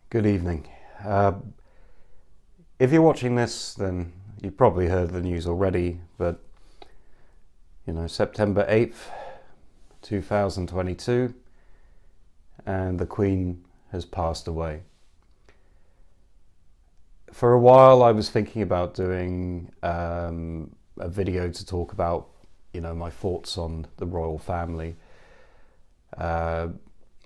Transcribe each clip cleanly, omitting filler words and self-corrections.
Good evening. Uh, if you're watching this, then you've probably heard the news already, but September 8th, 2022, and the Queen has passed away. For a while, I was thinking about doing a video to talk about, my thoughts on the royal family. And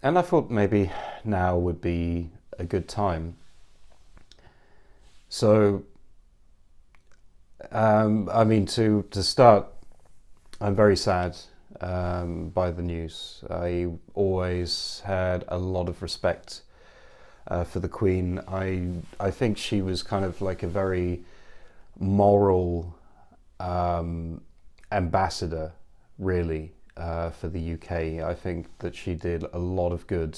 I thought maybe now would be a good time. So, to start, I'm very sad by the news. I always had a lot of respect for the Queen. I think she was kind of like a very moral ambassador, really, for the UK. I think that she did a lot of good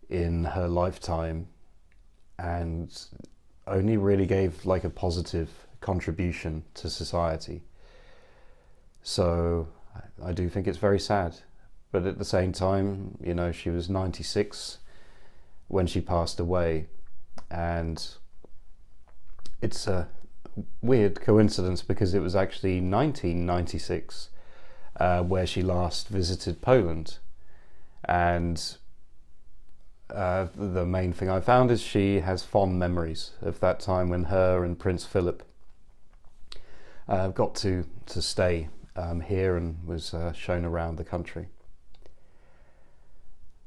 in her lifetime and only really gave like a positive contribution to society. So I do think it's very sad. But at the same time, she was 96 when she passed away, and it's a weird coincidence because it was actually 1996 where she last visited Poland. And the main thing I found is she has fond memories of that time when her and Prince Philip got to stay here and was shown around the country.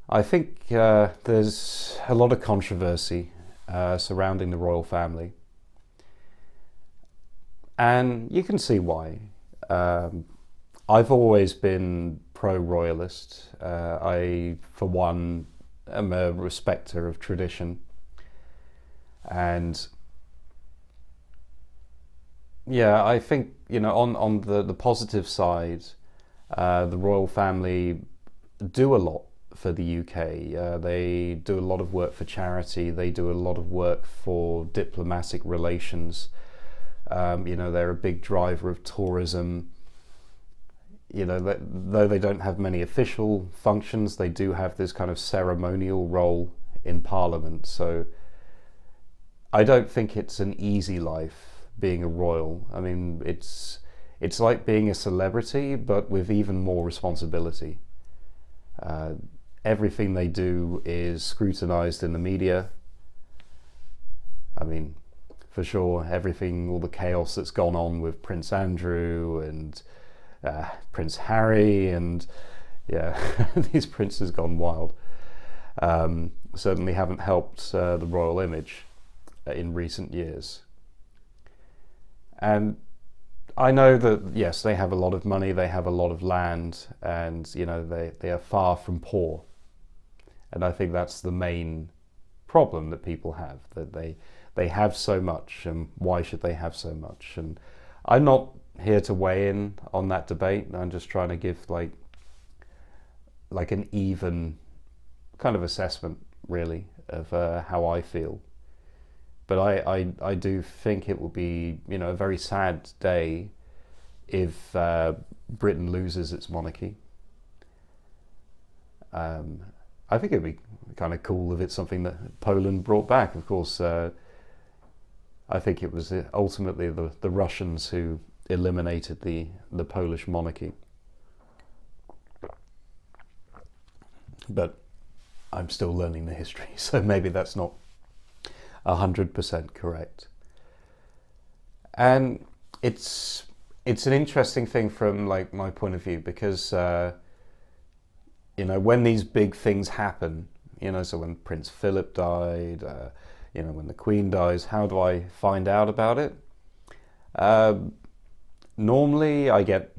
I think there's a lot of controversy surrounding the royal family, and you can see why. I've always been pro-royalist. I, for one, am a respecter of tradition, and yeah, I think on the positive side, the royal family do a lot for the UK. They do a lot of work for charity. They do a lot of work for diplomatic relations. They're a big driver of tourism. Though they don't have many official functions, they do have this kind of ceremonial role in Parliament. So I don't think it's an easy life being a royal. I mean, it's like being a celebrity, but with even more responsibility. Everything they do is scrutinized in the media. I mean, for sure, all the chaos that's gone on with Prince Andrew and Prince Harry, and yeah, these princes gone wild. Certainly haven't helped the royal image in recent years. And I know that, yes, they have a lot of money, they have a lot of land, and they are far from poor. And I think that's the main problem that people have, that they have so much, and why should they have so much? And I'm not here to weigh in on that debate. I'm just trying to give like an even kind of assessment, really, of how I feel. But I do think it will be a very sad day if Britain loses its monarchy. I think it'd be kind of cool if it's something that Poland brought back. Of course, I think it was ultimately the Russians who eliminated the Polish monarchy. But I'm still learning the history, so maybe that's not 100% correct. And it's an interesting thing from like my point of view, because when these big things happen, so when Prince Philip died, when the Queen dies, how do I find out about it? Normally I get,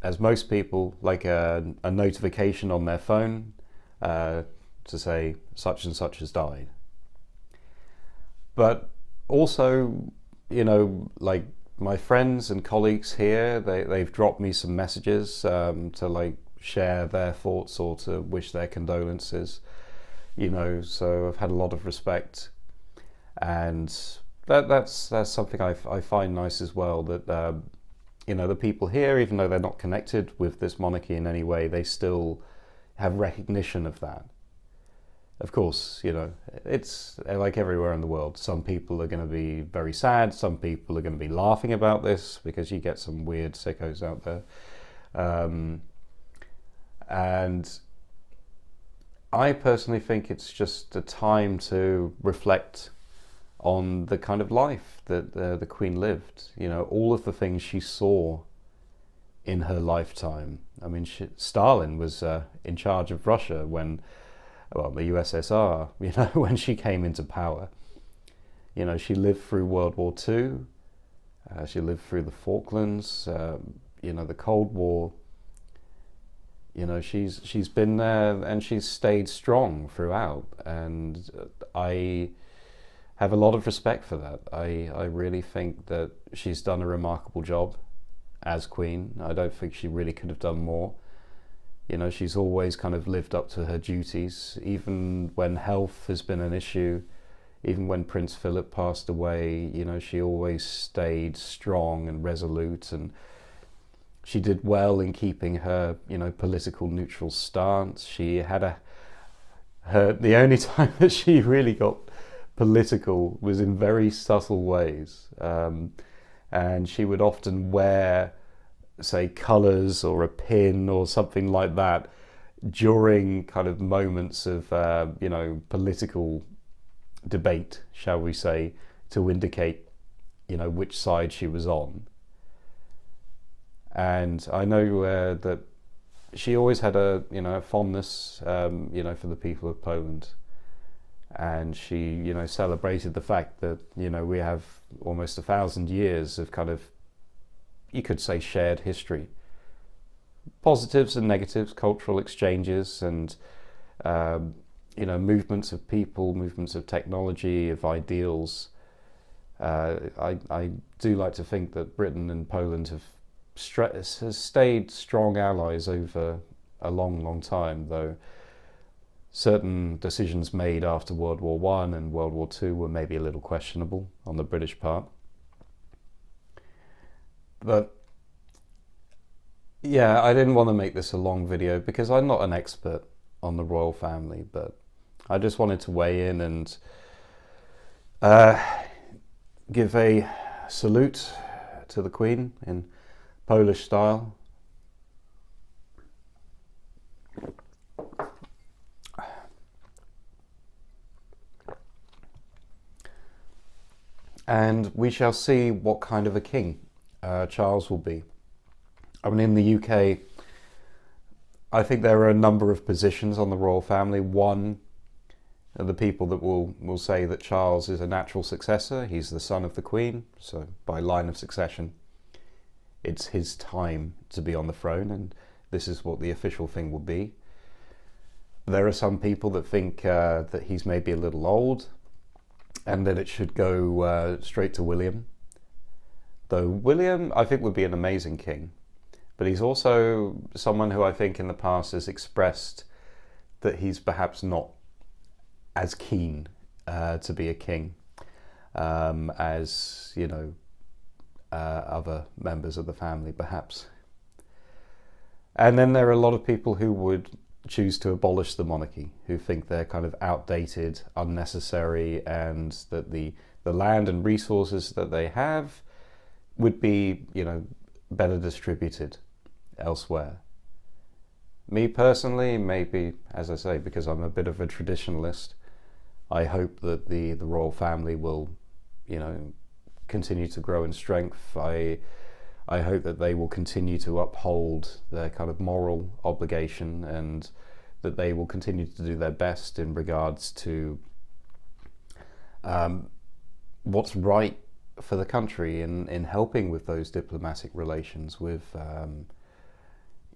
as most people, like a notification on their phone to say such and such has died. But also, like my friends and colleagues here, they've dropped me some messages to like share their thoughts or to wish their condolences, so I've had a lot of respect, and that's something I find nice as well, that the people here, even though they're not connected with this monarchy in any way, they still have recognition of that. Of course, you know, it's like everywhere in the world. Some people are going to be very sad. Some people are going to be laughing about this because you get some weird sickos out there. And I personally think it's just a time to reflect on the kind of life that the Queen lived. You know, all of the things she saw in her lifetime. I mean, Stalin was in charge of Russia when, well, the USSR, you know, when she came into power. You know, she lived through World War II, she lived through the Falklands, you know, the Cold War. You know, she's been there and she's stayed strong throughout, and I have a lot of respect for that. I really think that she's done a remarkable job as Queen. I don't think she really could have done more. You know, she's always kind of lived up to her duties, even when health has been an issue, even when Prince Philip passed away. You know, she always stayed strong and resolute, and she did well in keeping her, you know, political neutral stance. She had the only time that she really got political was in very subtle ways, and she would often wear, say, colours or a pin or something like that during kind of moments of you know, political debate, shall we say, to indicate, you know, which side she was on. And I know that she always had a, you know, a fondness, you know, for the people of Poland. And she, you know, celebrated the fact that, you know, we have almost 1,000 years of kind of, you could say, shared history. Positives and negatives, cultural exchanges, and, you know, movements of people, movements of technology, of ideals. I do like to think that Britain and Poland have stayed strong allies over a long, long time, though certain decisions made after World War I and World War II were maybe a little questionable on the British part. But yeah, I didn't want to make this a long video because I'm not an expert on the royal family, but I just wanted to weigh in and give a salute to the Queen in Polish style. And we shall see what kind of a king Charles will be. I mean, in the UK, I think there are a number of positions on the royal family. One, the people that will say that Charles is a natural successor. He's the son of the Queen, so by line of succession, it's his time to be on the throne, and this is what the official thing will be. There are some people that think that he's maybe a little old, and that it should go straight to William. Though William, I think, would be an amazing king. But he's also someone who I think in the past has expressed that he's perhaps not as keen to be a king as, you know, other members of the family, perhaps. And then there are a lot of people who would choose to abolish the monarchy, who think they're kind of outdated, unnecessary, and that the land and resources that they have would be, you know, better distributed elsewhere. Me personally, maybe, as I say, because I'm a bit of a traditionalist, I hope that the royal family will, you know, continue to grow in strength. I hope that they will continue to uphold their kind of moral obligation, and that they will continue to do their best in regards to what's right for the country in helping with those diplomatic relations, with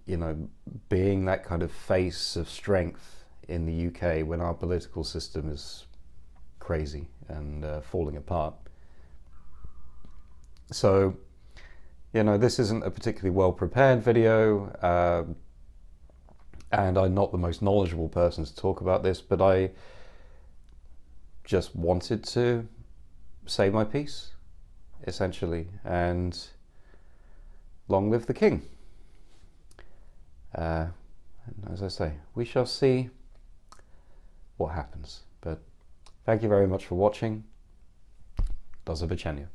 you know, being that kind of face of strength in the UK when our political system is crazy and falling apart. So, you know, this isn't a particularly well prepared video, and I'm not the most knowledgeable person to talk about this, but I just wanted to say my piece, essentially, and long live the king. And as I say, we shall see what happens. But thank you very much for watching. Do zobaczenia.